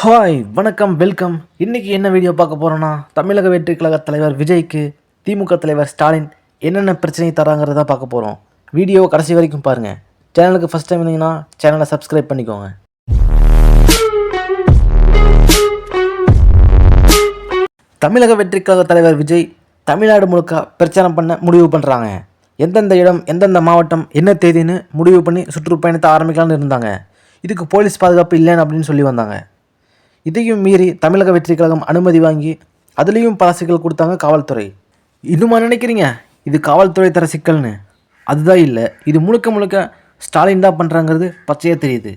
Hi வணக்கம் welcome. இன்றைக்கி என்ன வீடியோ பார்க்க போகிறோன்னா, தமிழக வெற்றி கழக தலைவர் விஜய்க்கு திமுக தலைவர் ஸ்டாலின் என்னென்ன பிரச்சனை தராங்கிறத பார்க்க போகிறோம். வீடியோவை கடைசி வரைக்கும் பாருங்கள். சேனலுக்கு ஃபஸ்ட் டைம் இருந்தீங்கன்னா சேனலை சப்ஸ்கிரைப் பண்ணிக்கோங்க. தமிழக வெற்றி கழக தலைவர் விஜய் தமிழ்நாடு முழுக்க பிரச்சாரம் பண்ண முடிவு பண்ணுறாங்க. எந்தெந்த இடம், எந்தெந்த மாவட்டம், என்ன தேதின்னு முடிவு பண்ணி சுற்றுப்பயணத்தை ஆரம்பிக்கலான்னு இருந்தாங்க. இதுக்கு போலீஸ் பாதுகாப்பு இல்லைன்னு அப்படின்னு சொல்லி வந்தாங்க. இதையும் மீறி தமிழக வெற்றி கழகம் அனுமதி வாங்கி அதுலேயும் பல சிக்கல் கொடுத்தாங்க காவல்துறை. இன்னுமா நினைக்கிறீங்க இது காவல்துறை தர சிக்கல்னு? அதுதான் இல்லை, இது முழுக்க முழுக்க ஸ்டாலின் தான் பண்ணுறாங்கிறது பச்சையாக தெரியுது.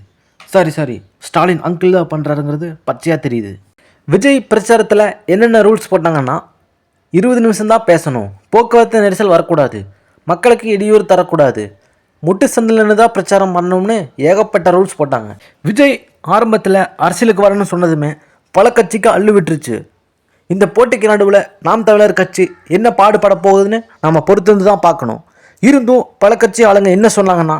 சாரி ஸ்டாலின் அங்கிள் தான் பண்ணுறாருங்கிறது பச்சையாக தெரியுது. விஜய் பிரச்சாரத்தில் என்னென்ன ரூல்ஸ் போட்டாங்கன்னா, 20 நிமிஷம் தான் பேசணும், போக்குவரத்து நெரிசல் வரக்கூடாது, மக்களுக்கு இடையூறு தரக்கூடாது, முட்டு சந்திலன்னு தான் பிரச்சாரம் பண்ணணும்னு ஏகப்பட்ட ரூல்ஸ் போட்டாங்க. விஜய் ஆரம்பத்தில் அரசியலுக்கு வரணும்னு சொன்னதுமே பல கட்சிக்கு அள்ளு விட்டுருச்சு. இந்த போட்டிக்கு நடுவில் நாம் தமிழர் கட்சி என்ன பாடுபட போகுதுன்னு நம்ம பொறுத்திருந்து தான் பார்க்கணும். இருந்தும் பல கட்சி ஆளுங்க என்ன சொன்னாங்கன்னா,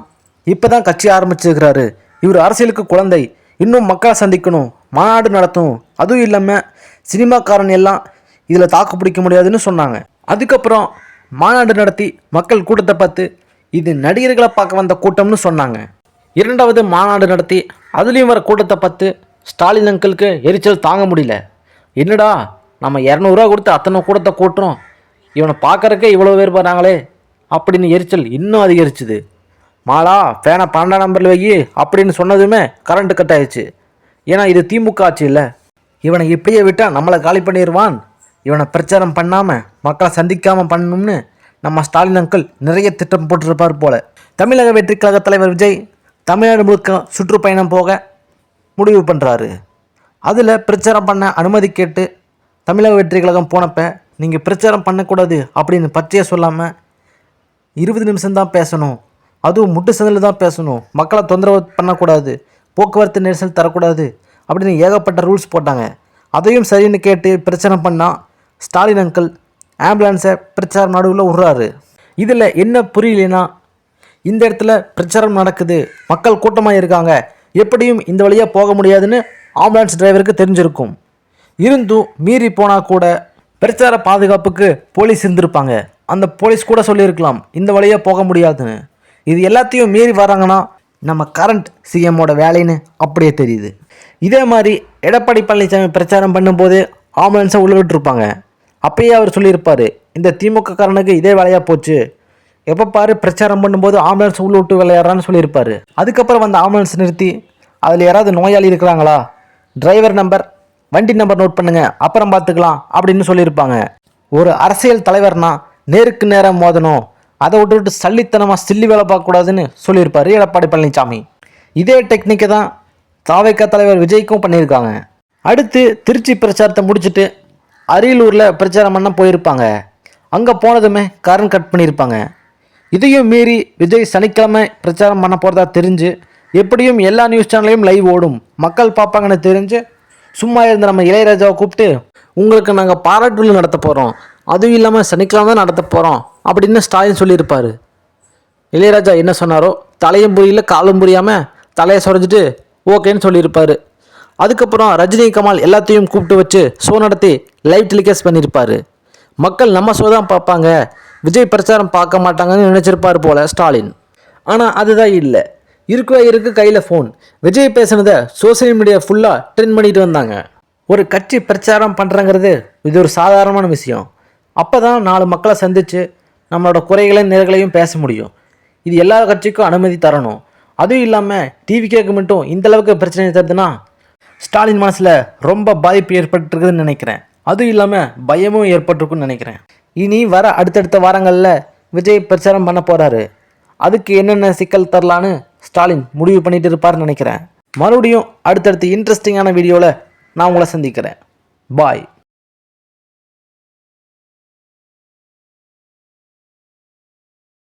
இப்போ தான் கட்சி ஆரம்பிச்சிருக்கிறாரு, இவர் அரசியலுக்கு குழந்தை, இன்னும் மக்களை சந்திக்கணும், மாநாடு நடத்தணும், அதுவும் இல்லாமல் சினிமாக்காரன் எல்லாம் இதில் தாக்கு பிடிக்க முடியாதுன்னு சொன்னாங்க. அதுக்கப்புறம் மாநாடு நடத்தி மக்கள் கூட்டத்தை பார்த்து இது நடிகர்களை பார்க்க வந்த கூட்டம்னு சொன்னாங்க. இரண்டாவது மாநாடு நடத்தி அதுலேயும் வர கூட்டத்தை பார்த்து ஸ்டாலின் அங்கிளுக்கு எரிச்சல் தாங்க முடியல. என்னடா நம்ம 200 ரூபா கொடுத்து அத்தனை கூட்டத்தை கூட்டுறோம், இவனை பார்க்குறக்கே இவ்வளோ பேர் வராங்களே அப்படின்னு எரிச்சல் இன்னும் அதிகரிச்சுது. மாலா ஃபேனை 12ஆம் நம்பரில் வை அப்படின்னு சொன்னதுமே கரண்ட்டு கட் ஆயிடுச்சு. ஏன்னா இது திமுக ஆட்சி இல்லை, இவனை இப்படியே விட்டால் நம்மளை காலி பண்ணிடுவான், இவனை பிரச்சாரம் பண்ணாமல் மக்களை சந்திக்காமல் பண்ணணும்னு நம்ம ஸ்டாலின் அங்கிள் நிறைய திட்டம் போட்டிருப்பார் போல. தமிழக வெற்றி கழக தலைவர் விஜய் தமிழ்நாடு முழுக்க சுற்றுப்பயணம் போக முடிவு பண்ணுறாரு. அதில் பிரச்சாரம் பண்ண அனுமதி கேட்டு தமிழக வெற்றி கழகம் போனப்போ, நீங்கள் பிரச்சாரம் பண்ணக்கூடாது அப்படின்னு பச்சையாக சொல்லாமல் 20 நிமிஷம்தான் பேசணும், அதுவும் முட்டு சந்தில் தான் பேசணும், மக்களை தொந்தரவு பண்ணக்கூடாது, போக்குவரத்து நெரிசல் தரக்கூடாது அப்படின்னு ஏகப்பட்ட ரூல்ஸ் போட்டாங்க. அதையும் சரின்னு கேட்டு பிரச்சாரம் பண்ணால் ஸ்டாலின் அங்கிள் ஆம்புலன்ஸை பிரச்சாரம் நடுவில் விட்றாரு. இதில் என்ன புரியலனா, இந்த இடத்துல பிரச்சாரம் நடக்குது, மக்கள் கூட்டமாக இருக்காங்க, எப்படியும் இந்த வழியாக போக முடியாதுன்னு ஆம்புலன்ஸ் டிரைவருக்கு தெரிஞ்சிருக்கும். இருந்தும் மீறி போனால் கூட பிரச்சார பாதுகாப்புக்கு போலீஸ் இருந்திருப்பாங்க. அந்த போலீஸ் கூட சொல்லியிருக்கலாம் இந்த வழியாக போக முடியாதுன்னு. இது எல்லாத்தையும் மீறி வராங்கன்னா நம்ம கரண்ட் சிஎம்மோட வேலைன்னு அப்படியே தெரியுது. இதே மாதிரி எடப்பாடி பழனிசாமி பிரச்சாரம் பண்ணும்போது ஆம்புலன்ஸை உள்ள விட்டுருப்பாங்க. அப்பயே அவர் சொல்லியிருப்பார், இந்த திமுக காரனுக்கு இதே வேலையாக போச்சு, எப்போ பாரு பிரச்சாரம் பண்ணும்போது ஆம்புலன்ஸ் உள்ள விட்டு விளையாடுறான்னு சொல்லியிருப்பார். அதுக்கப்புறம் வந்து ஆம்புலன்ஸ் நிறுத்தி அதில் யாராவது நோயாளி இருக்கிறாங்களா, டிரைவர் நம்பர், வண்டி நம்பர் நோட் பண்ணுங்கள், அப்புறம் பார்த்துக்கலாம் அப்படின்னு சொல்லியிருப்பாங்க. ஒரு அரசியல் தலைவர்னா நேருக்கு நேரம் மோதணும், அதை விட்டுவிட்டு சல்லித்தனமாக சில்லி வேலை பார்க்கக்கூடாதுன்னு சொல்லியிருப்பார் எடப்பாடி பழனிசாமி. இதே டெக்னிக்கை தான் தாவேகா தலைவர் விஜய்க்கும் பண்ணியிருக்காங்க. அடுத்து திருச்சி பிரச்சாரத்தை முடிச்சுட்டு அரியலூரில் பிரச்சாரம் பண்ண போயிருப்பாங்க. அங்கே போனதுமே கரண்ட் கட் பண்ணியிருப்பாங்க. இதையும் மீறி விஜய் சனிக்கிழமை பிரச்சாரம் பண்ண போகிறதா தெரிஞ்சு, எப்படியும் எல்லா நியூஸ் சேனல்லையும் லைவ் ஓடும், மக்கள் பார்ப்பாங்கன்னு தெரிஞ்சு சும்மா இருந்த நம்ம இளையராஜாவை கூப்பிட்டு, உங்களுக்கு நாங்கள் பாராட்டு விழா நடத்த போகிறோம், அதுவும் இல்லாமல் சனிக்கிழமை தான் நடத்த போகிறோம் அப்படின்னு ஸ்டாலின் சொல்லியிருப்பார். இளையராஜா என்ன சொன்னாரோ தலையும் புரியல காலும் புரியாமல் தலையை சொரைஞ்சிட்டு ஓகேன்னு சொல்லியிருப்பார். அதுக்கப்புறம் ரஜினி கமல் எல்லாத்தையும் கூப்பிட்டு வச்சு ஷோ நடத்தி லைவ் டெலிகாஸ்ட் பண்ணியிருப்பார். மக்கள் நம்ம ஷோ தான் பார்ப்பாங்க, விஜய் பிரச்சாரம் பார்க்க மாட்டாங்கன்னு நினச்சிருப்பார் போல் ஸ்டாலின். ஆனால் அதுதான் இல்லை, இருக்கு கையில் ஃபோன். விஜய் பேசுனதை சோசியல் மீடியா ஃபுல்லாக ட்ரெண்ட் பண்ணிட்டு வந்தாங்க. ஒரு கட்சி பிரச்சாரம் பண்ணுறங்கிறது இது ஒரு சாதாரணமான விஷயம். அப்போ தான் 4 மக்களை சந்தித்து நம்மளோட குறைகளையும் நேர்களையும் பேச முடியும். இது எல்லா கட்சிக்கும் அனுமதி தரணும். அதுவும் இல்லாமல் டிவிக்கு மட்டும் இந்தளவுக்கு பிரச்சனை தருதுன்னா ஸ்டாலின் மனசில் ரொம்ப பாதிப்பு ஏற்பட்டுருக்குதுன்னு நினைக்கிறேன். அதுவும் இல்லாமல் பயமும் ஏற்பட்டிருக்குன்னு நினைக்கிறேன். இனி வர அடுத்தடுத்த வாரங்களில் விஜய் பிரச்சாரம் பண்ண போகிறாரு. அதுக்கு என்னென்ன சிக்கல் தரலான்னு ஸ்டாலின் முடிவு பண்ணிட்டு இருப்பார்னு நினைக்கிறேன். மறுபடியும் அடுத்தடுத்து இன்ட்ரெஸ்டிங்கான வீடியோவில் நான் உங்களை சந்திக்கிறேன். பாய்.